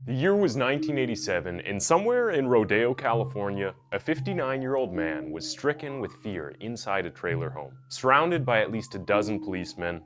The year was 1987, and somewhere in Rodeo, California, a 59-year-old man was stricken with fear inside a trailer home, surrounded by at least a dozen policemen,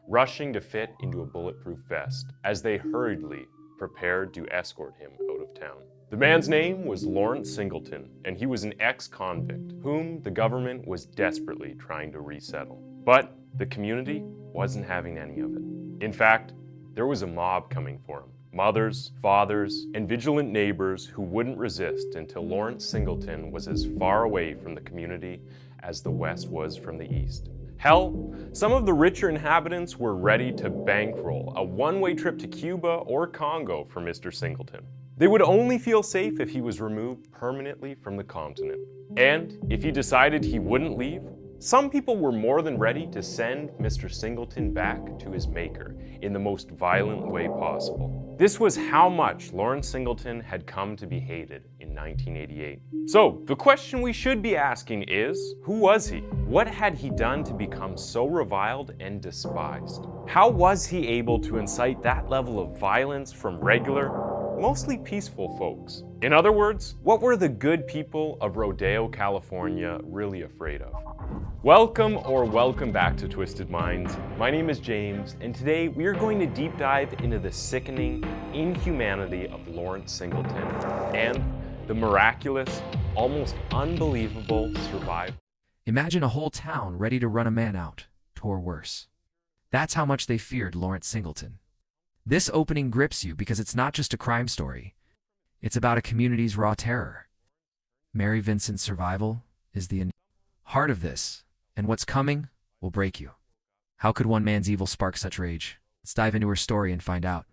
rushing to fit into a bulletproof vest as they hurriedly prepared to escort him out of town. The man's name was Lawrence Singleton, and he was an ex-convict whom the government was desperately trying to resettle. But the community wasn't having any of it. In fact, there was a mob coming for him. Mothers, fathers, and vigilant neighbors who wouldn't resist until Lawrence Singleton was as far away from the community as the West was from the East. Hell, some of the richer inhabitants were ready to bankroll a one-way trip to Cuba or Congo for Mr. Singleton. They would only feel safe if he was removed permanently from the continent. And if he decided he wouldn't leave, some people were more than ready to send Mr. Singleton back to his maker in the most violent way possible. This was how much Lawrence Singleton had come to be hated in 1988. So, the question we should be asking is, who was he? What had he done to become so reviled and despised? How was he able to incite that level of violence from regular, mostly peaceful folks? In other words, what were the good people of Rodeo, California really afraid of? Welcome back to Twisted Minds. My name is James, and today we are going to deep dive into the sickening inhumanity of Lawrence Singleton and the miraculous, almost unbelievable survival. Imagine a whole town ready to run a man out, or worse. That's how much they feared Lawrence Singleton. This opening grips you because it's not just a crime story. It's about a community's raw terror. Mary Vincent's survival is the heart of this, and what's coming will break you. How could one man's evil spark such rage? Let's dive into her story and find out.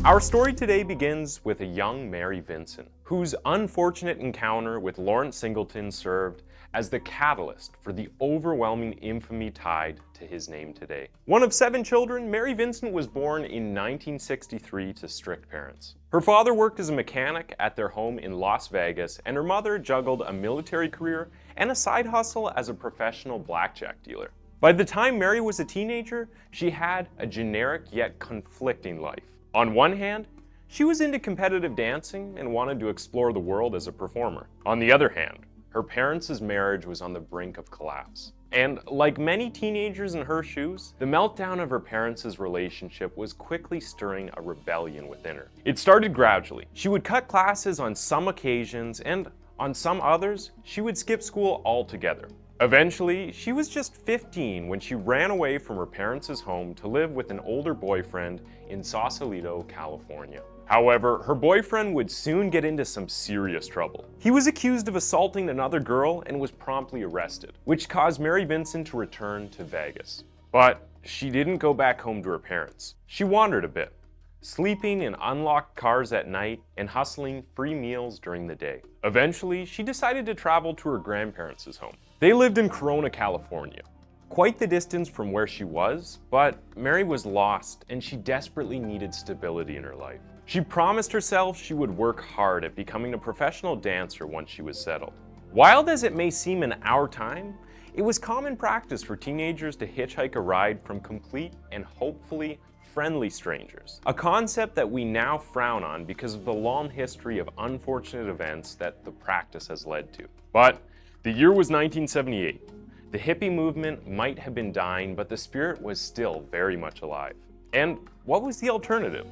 Our story today begins with a young Mary Vincent, whose unfortunate encounter with Lawrence Singleton served as the catalyst for the overwhelming infamy tied to his name today. One of 7 children, Mary Vincent was born in 1963 to strict parents. Her father worked as a mechanic at their home in Las Vegas, and her mother juggled a military career and a side hustle as a professional blackjack dealer. By the time Mary was a teenager, she had a generic yet conflicting life. On one hand, she was into competitive dancing and wanted to explore the world as a performer. On the other hand, her parents' marriage was on the brink of collapse. And like many teenagers in her shoes, the meltdown of her parents' relationship was quickly stirring a rebellion within her. It started gradually. She would cut classes on some occasions, and on some others, she would skip school altogether. Eventually, she was just 15 when she ran away from her parents' home to live with an older boyfriend in Sausalito, California. However, her boyfriend would soon get into some serious trouble. He was accused of assaulting another girl and was promptly arrested, which caused Mary Vincent to return to Vegas. But she didn't go back home to her parents. She wandered a bit, sleeping in unlocked cars at night and hustling free meals during the day. Eventually, she decided to travel to her grandparents' home. They lived in Corona, California. Quite the distance from where she was, but Mary was lost and she desperately needed stability in her life. She promised herself she would work hard at becoming a professional dancer once she was settled. Wild as it may seem in our time, it was common practice for teenagers to hitchhike a ride from complete and hopefully friendly strangers, a concept that we now frown on because of the long history of unfortunate events that the practice has led to. But the year was 1978. The hippie movement might have been dying, but the spirit was still very much alive. And what was the alternative?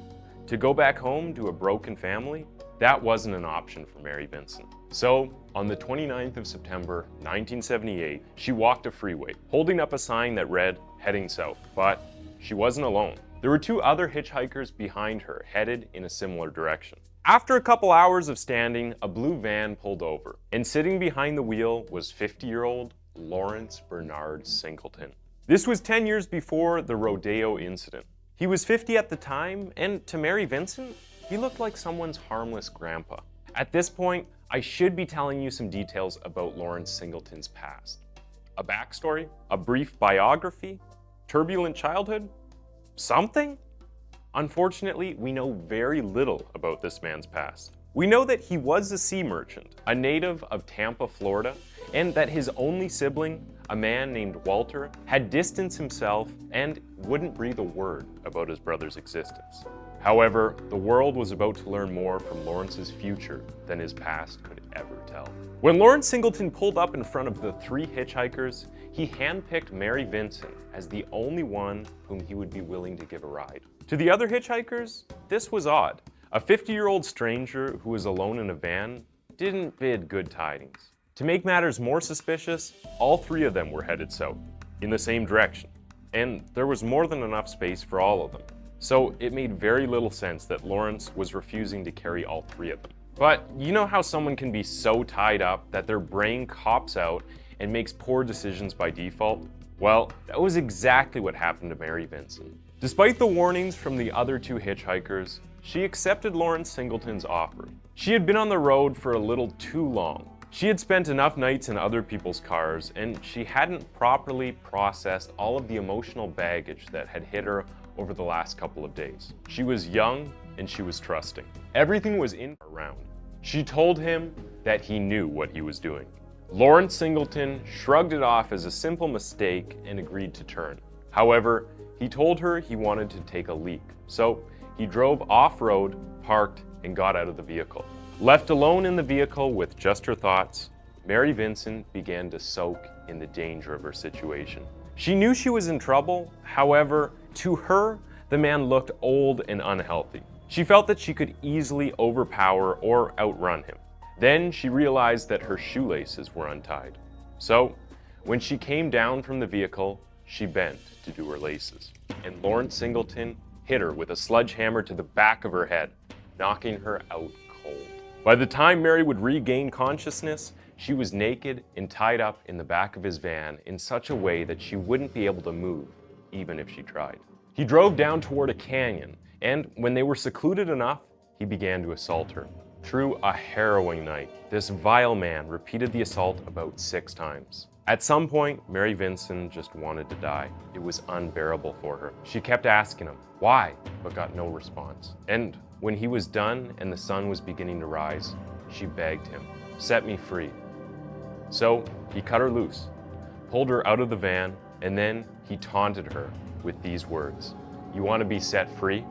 To go back home to a broken family? That wasn't an option for Mary Vincent. So, on the 29th of September, 1978, she walked a freeway, holding up a sign that read, "Heading south." But she wasn't alone. There were 2 other hitchhikers behind her, headed in a similar direction. After a couple hours of standing, a blue van pulled over, and sitting behind the wheel was 50-year-old Lawrence Bernard Singleton. This was 10 years before the Rodeo incident. He was 50 at the time, and to Mary Vincent, he looked like someone's harmless grandpa. At this point, I should be telling you some details about Lawrence Singleton's past. A backstory? A brief biography? Turbulent childhood? Something? Unfortunately, we know very little about this man's past. We know that he was a sea merchant, a native of Tampa, Florida, and that his only sibling, a man named Walter had distanced himself and wouldn't breathe a word about his brother's existence. However, the world was about to learn more from Lawrence's future than his past could ever tell. When Lawrence Singleton pulled up in front of the three hitchhikers, he handpicked Mary Vincent as the only one whom he would be willing to give a ride. To the other hitchhikers, this was odd. A 50-year-old stranger who was alone in a van didn't bid good tidings. To make matters more suspicious, all three of them were headed south, in the same direction, and there was more than enough space for all of them. So it made very little sense that Lawrence was refusing to carry all three of them. But you know how someone can be so tied up that their brain cops out and makes poor decisions by default? Well, that was exactly what happened to Mary Vincent. Despite the warnings from the other two hitchhikers, she accepted Lawrence Singleton's offer. She had been on the road for a little too long. She had spent enough nights in other people's cars, and she hadn't properly processed all of the emotional baggage that had hit her over the last couple of days. She was young and she was trusting. Everything was in around. She told him that he knew what he was doing. Lawrence Singleton shrugged it off as a simple mistake and agreed to turn. However, he told her he wanted to take a leak, so he drove off-road, parked, and got out of the vehicle. Left alone in the vehicle with just her thoughts, Mary Vincent began to soak in the danger of her situation. She knew she was in trouble. However, to her, the man looked old and unhealthy. She felt that she could easily overpower or outrun him. Then she realized that her shoelaces were untied. So, when she came down from the vehicle, she bent to do her laces, and Lawrence Singleton hit her with a sledgehammer to the back of her head, knocking her out cold. By the time Mary would regain consciousness, she was naked and tied up in the back of his van in such a way that she wouldn't be able to move, even if she tried. He drove down toward a canyon, and when they were secluded enough, he began to assault her. Through a harrowing night, this vile man repeated the assault about 6 times. At some point, Mary Vincent just wanted to die. It was unbearable for her. She kept asking him, why, but got no response. And when he was done and the sun was beginning to rise, she begged him, set me free. So he cut her loose, pulled her out of the van, and then he taunted her with these words, you want to be set free?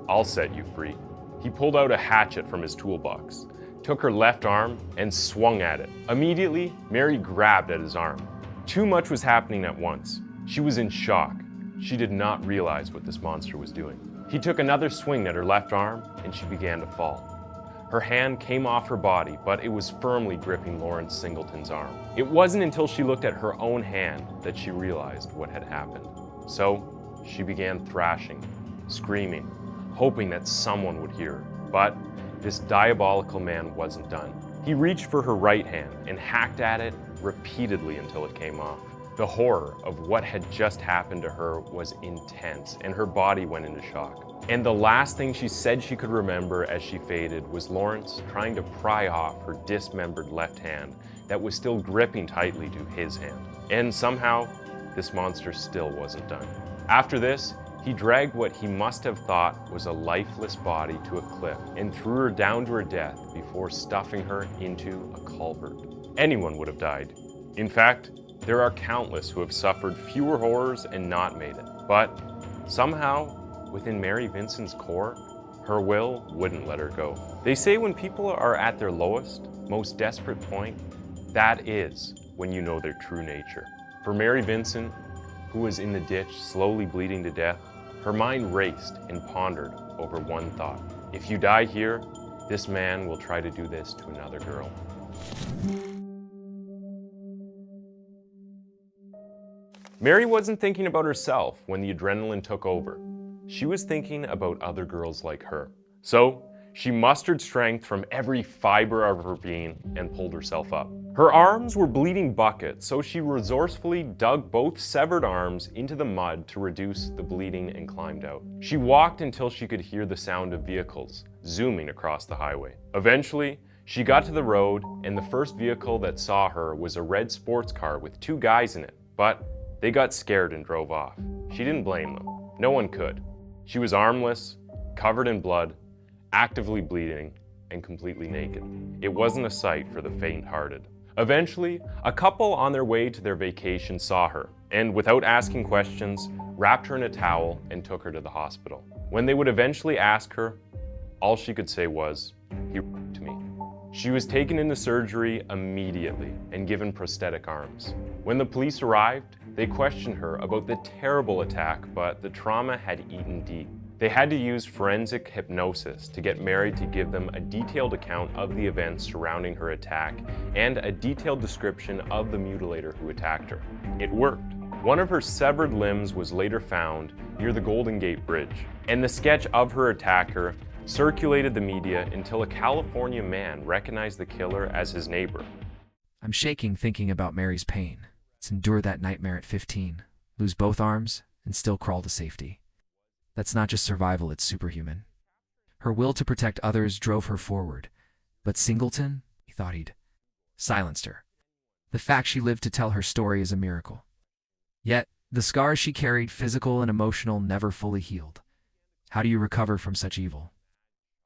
I'll set you free. He pulled out a hatchet from his toolbox, took her left arm, and swung at it. Immediately, Mary grabbed at his arm. Too much was happening at once. She was in shock. She did not realize what this monster was doing. He took another swing at her left arm, and she began to fall. Her hand came off her body, but it was firmly gripping Lawrence Singleton's arm. It wasn't until she looked at her own hand that she realized what had happened. So she began thrashing, screaming, hoping that someone would hear her. But this diabolical man wasn't done. He reached for her right hand and hacked at it repeatedly until it came off. The horror of what had just happened to her was intense, and her body went into shock. And the last thing she said she could remember as she faded was Lawrence trying to pry off her dismembered left hand that was still gripping tightly to his hand. And somehow, this monster still wasn't done. After this, he dragged what he must have thought was a lifeless body to a cliff and threw her down to her death before stuffing her into a culvert. Anyone would have died. In fact, there are countless who have suffered fewer horrors and not made it. But somehow, within Mary Vincent's core, her will wouldn't let her go. They say when people are at their lowest, most desperate point, that is when you know their true nature. For Mary Vincent, who was in the ditch slowly bleeding to death, her mind raced and pondered over one thought. If you die here, this man will try to do this to another girl. Mary wasn't thinking about herself when the adrenaline took over. She was thinking about other girls like her. So she mustered strength from every fiber of her being and pulled herself up. Her arms were bleeding buckets, so she resourcefully dug both severed arms into the mud to reduce the bleeding and climbed out. She walked until she could hear the sound of vehicles zooming across the highway. Eventually, she got to the road, and the first vehicle that saw her was a red sports car with 2 guys in it, but they got scared and drove off. She didn't blame them. No one could. She was armless, covered in blood, actively bleeding, and completely naked. It wasn't a sight for the faint-hearted. Eventually, a couple on their way to their vacation saw her, and without asking questions, wrapped her in a towel and took her to the hospital. When they would eventually ask her, all she could say was, "He raped me." She was taken into surgery immediately and given prosthetic arms. When the police arrived, they questioned her about the terrible attack, but the trauma had eaten deep. They had to use forensic hypnosis to get Mary to give them a detailed account of the events surrounding her attack and a detailed description of the mutilator who attacked her. It worked. One of her severed limbs was later found near the Golden Gate Bridge, and the sketch of her attacker circulated the media until a California man recognized the killer as his neighbor. I'm shaking thinking about Mary's pain. Let's endure that nightmare at 15, lose both arms, and still crawl to safety. That's not just survival, it's superhuman. Her will to protect others drove her forward, but Singleton, he thought he'd silenced her. The fact she lived to tell her story is a miracle. Yet, the scars she carried, physical and emotional, never fully healed. How do you recover from such evil?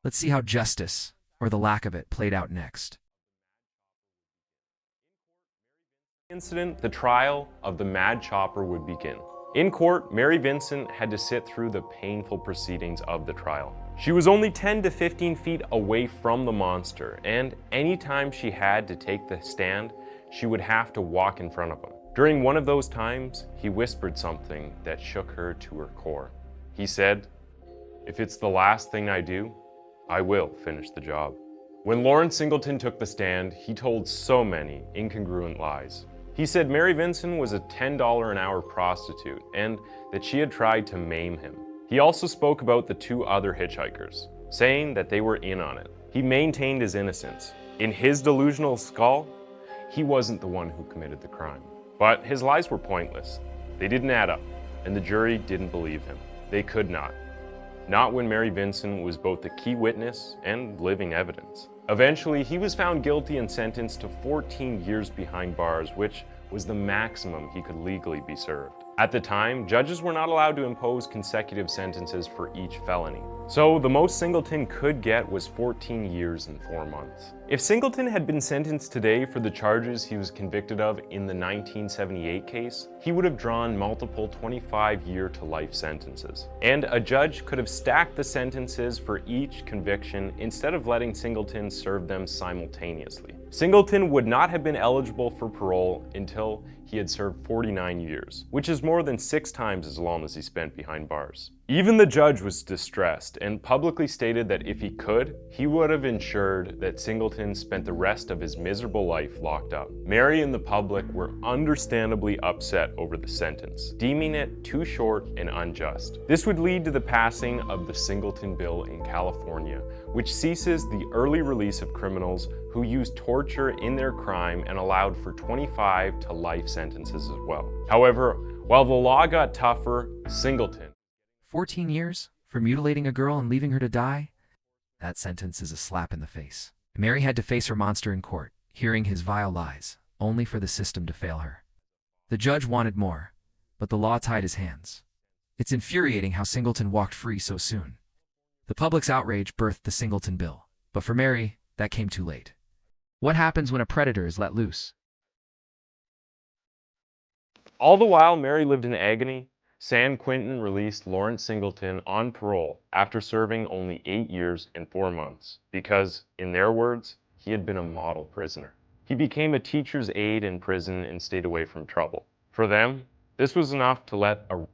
Let's see how justice, or the lack of it, played out next. The trial of the Mad Chopper would begin. In court, Mary Vincent had to sit through the painful proceedings of the trial. She was only 10 to 15 feet away from the monster, and anytime she had to take the stand, she would have to walk in front of him. During one of those times, he whispered something that shook her to her core. He said, "If it's the last thing I do, I will finish the job." When Lawrence Singleton took the stand, he told so many incongruent lies. He said Mary Vincent was a $10 an hour prostitute and that she had tried to maim him. He also spoke about the two other hitchhikers, saying that they were in on it. He maintained his innocence. In his delusional skull, he wasn't the one who committed the crime. But his lies were pointless. They didn't add up, and the jury didn't believe him. They could not. Not when Mary Vincent was both the key witness and living evidence. Eventually, he was found guilty and sentenced to 14 years behind bars, which was the maximum he could legally be served. At the time, judges were not allowed to impose consecutive sentences for each felony. So the most Singleton could get was 14 years and 4 months. If Singleton had been sentenced today for the charges he was convicted of in the 1978 case, he would have drawn multiple 25-year to life sentences. And a judge could have stacked the sentences for each conviction instead of letting Singleton serve them simultaneously. Singleton would not have been eligible for parole until he had served 49 years, which is more than 6 times as long as he spent behind bars. Even the judge was distressed and publicly stated that if he could, he would have ensured that Singleton spent the rest of his miserable life locked up. Mary and the public were understandably upset over the sentence, deeming it too short and unjust. This would lead to the passing of the Singleton Bill in California, which ceases the early release of criminals who used torture in their crime and allowed for 25 to life sentences as well. However, while the law got tougher, Singleton 14 years for mutilating a girl and leaving her to die? That sentence is a slap in the face. Mary had to face her monster in court, hearing his vile lies, only for the system to fail her. The judge wanted more, but the law tied his hands. It's infuriating how Singleton walked free so soon. The public's outrage birthed the Singleton Bill, but for Mary, that came too late. What happens when a predator is let loose? All the while Mary lived in agony, San Quentin released Lawrence Singleton on parole after serving only 8 years and 4 months because, in their words, he had been a model prisoner. He became a teacher's aide in prison and stayed away from trouble. For them, this was enough to let a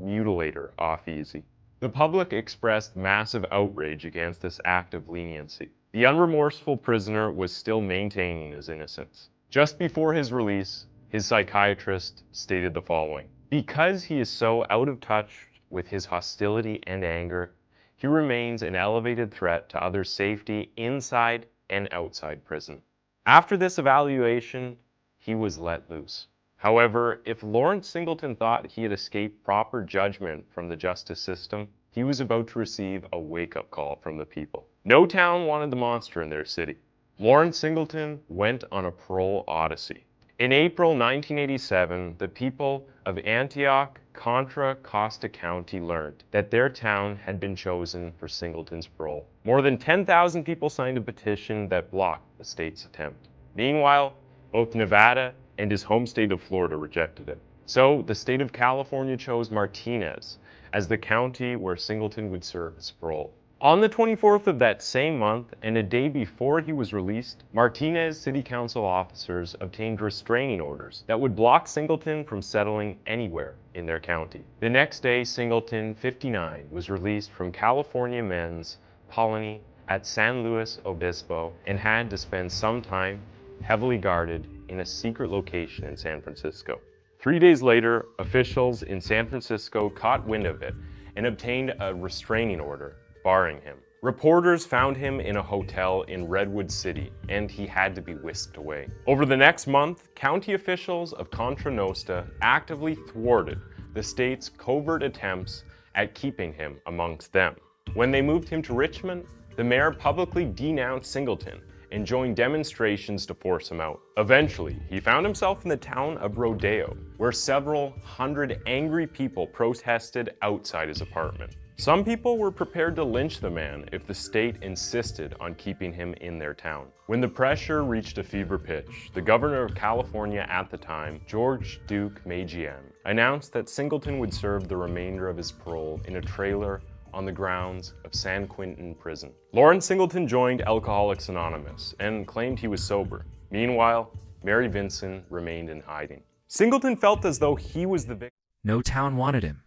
mutilator off easy. The public expressed massive outrage against this act of leniency. The unremorseful prisoner was still maintaining his innocence. Just before his release, his psychiatrist stated the following: "Because he is so out of touch with his hostility and anger, he remains an elevated threat to others' safety inside and outside prison." After this evaluation, he was let loose. However, if Lawrence Singleton thought he had escaped proper judgment from the justice system, he was about to receive a wake-up call from the people. No town wanted the monster in their city. Lawrence Singleton went on a parole odyssey. In April 1987, the people of Antioch, Contra Costa County learned that their town had been chosen for Singleton's parole. More than 10,000 people signed a petition that blocked the state's attempt. Meanwhile, Both Nevada and his home state of Florida rejected it. So the state of California chose Martinez as the county where Singleton would serve his parole. On the 24th of that same month, and a day before he was released, Martinez city council officers obtained restraining orders that would block Singleton from settling anywhere in their county. The next day, Singleton, 59, was released from California Men's Colony at San Luis Obispo and had to spend some time heavily guarded in a secret location in San Francisco. 3 days later, officials in San Francisco caught wind of it and obtained a restraining order barring him. Reporters found him in a hotel in Redwood City, and he had to be whisked away. Over the next month, county officials of Contra Nostra actively thwarted the state's covert attempts at keeping him amongst them. When they moved him to Richmond, the mayor publicly denounced Singleton and joined demonstrations to force him out. Eventually, he found himself in the town of Rodeo, where several hundred angry people protested outside his apartment. Some people were prepared to lynch the man if the state insisted on keeping him in their town. When the pressure reached a fever pitch, the governor of California at the time, George Duke Majian, announced that Singleton would serve the remainder of his parole in a trailer on the grounds of San Quentin Prison. Lawrence Singleton joined Alcoholics Anonymous and claimed he was sober. Meanwhile, Mary Vincent remained in hiding. Singleton felt as though he was the victim. No town wanted him.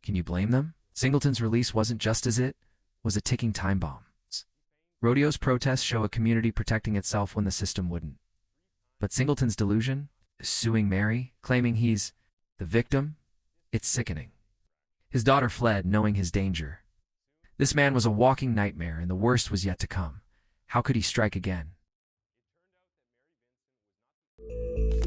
Can you blame them? Singleton's release wasn't just as it was a ticking time bomb. Rodeo's protests show a community protecting itself when the system wouldn't. But Singleton's delusion, suing Mary, claiming he's the victim, it's sickening. His daughter fled, knowing his danger. This man was a walking nightmare, and the worst was yet to come. How could he strike again?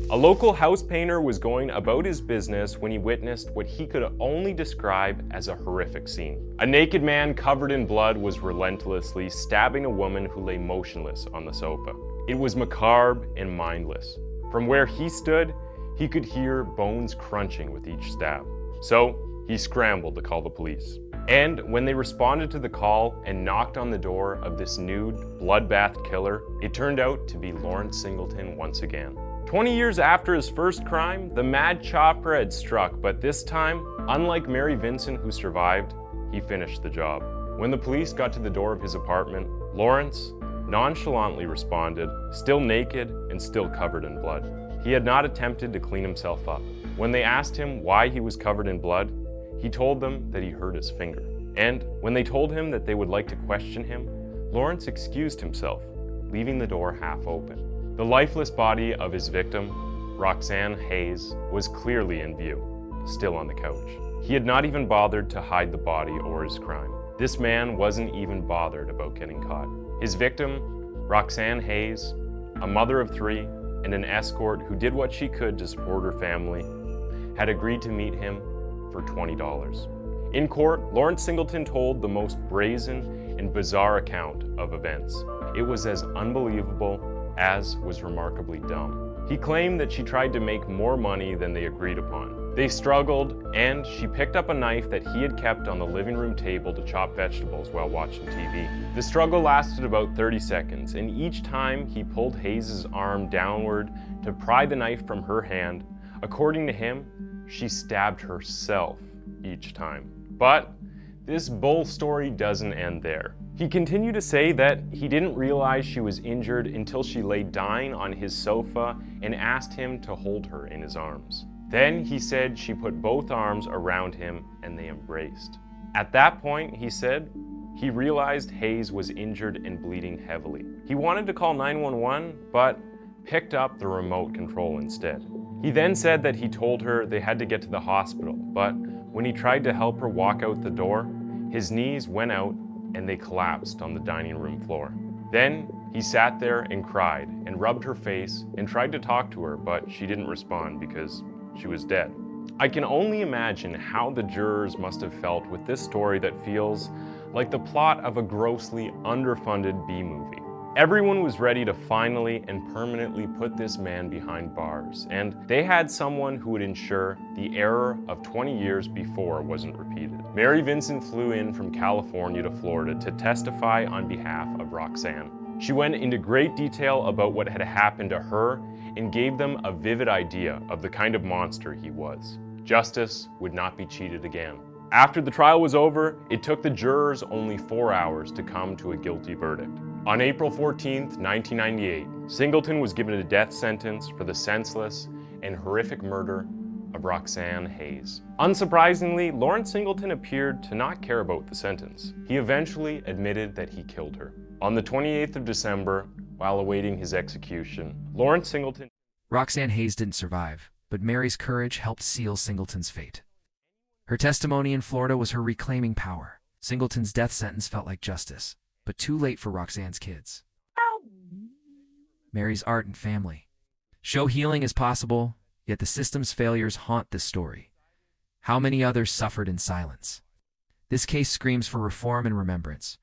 A local house painter was going about his business when he witnessed what he could only describe as a horrific scene. A naked man covered in blood was relentlessly stabbing a woman who lay motionless on the sofa. It was macabre and mindless. From where he stood, he could hear bones crunching with each stab. So he scrambled to call the police. And when they responded to the call and knocked on the door of this nude, bloodbath killer, it turned out to be Lawrence Singleton once again. 20 years after his first crime, the mad chopper had struck, but this time, unlike Mary Vincent, who survived, he finished the job. When the police got to the door of his apartment, Lawrence nonchalantly responded, still naked and still covered in blood. He had not attempted to clean himself up. When they asked him why he was covered in blood, he told them that he hurt his finger. And when they told him that they would like to question him, Lawrence excused himself, leaving the door half open. The lifeless body of his victim, Roxanne Hayes, was clearly in view, still on the couch. He had not even bothered to hide the body or his crime. This man wasn't even bothered about getting caught. His victim, Roxanne Hayes, a mother of 3 and an escort who did what she could to support her family, had agreed to meet him for $20. In court, Lawrence Singleton told the most brazen and bizarre account of events. It was as unbelievable as was remarkably dumb. He claimed that she tried to make more money than they agreed upon. They struggled, and she picked up a knife that he had kept on the living room table to chop vegetables while watching TV. The struggle lasted about 30 seconds, and each time he pulled Hayes' arm downward to pry the knife from her hand, according to him, she stabbed herself each time. But this bull story doesn't end there. He continued to say that he didn't realize she was injured until she lay dying on his sofa and asked him to hold her in his arms. Then he said she put both arms around him and they embraced. At that point, he said, he realized Hayes was injured and bleeding heavily. He wanted to call 911, but picked up the remote control instead. He then said that he told her they had to get to the hospital, but when he tried to help her walk out the door, his knees went out and they collapsed on the dining room floor. Then he sat there and cried and rubbed her face and tried to talk to her, but she didn't respond because she was dead. I can only imagine how the jurors must have felt with this story that feels like the plot of a grossly underfunded B-movie. Everyone was ready to finally and permanently put this man behind bars, and they had someone who would ensure the error of 20 years before wasn't repeated. Mary Vincent flew in from California to Florida to testify on behalf of Roxanne. She went into great detail about what had happened to her and gave them a vivid idea of the kind of monster he was. Justice would not be cheated again. After the trial was over, it took the jurors only 4 hours to come to a guilty verdict. On April 14, 1998, Singleton was given a death sentence for the senseless and horrific murder of Roxanne Hayes. Unsurprisingly, Lawrence Singleton appeared to not care about the sentence. He eventually admitted that he killed her. On the 28th of December, while awaiting his execution, Lawrence Singleton... Roxanne Hayes didn't survive, but Mary's courage helped seal Singleton's fate. Her testimony in Florida was her reclaiming power. Singleton's death sentence felt like justice, but too late for Roxanne's kids. Mary's art and family show healing is possible, yet the system's failures haunt this story. How many others suffered in silence? This case screams for reform and remembrance.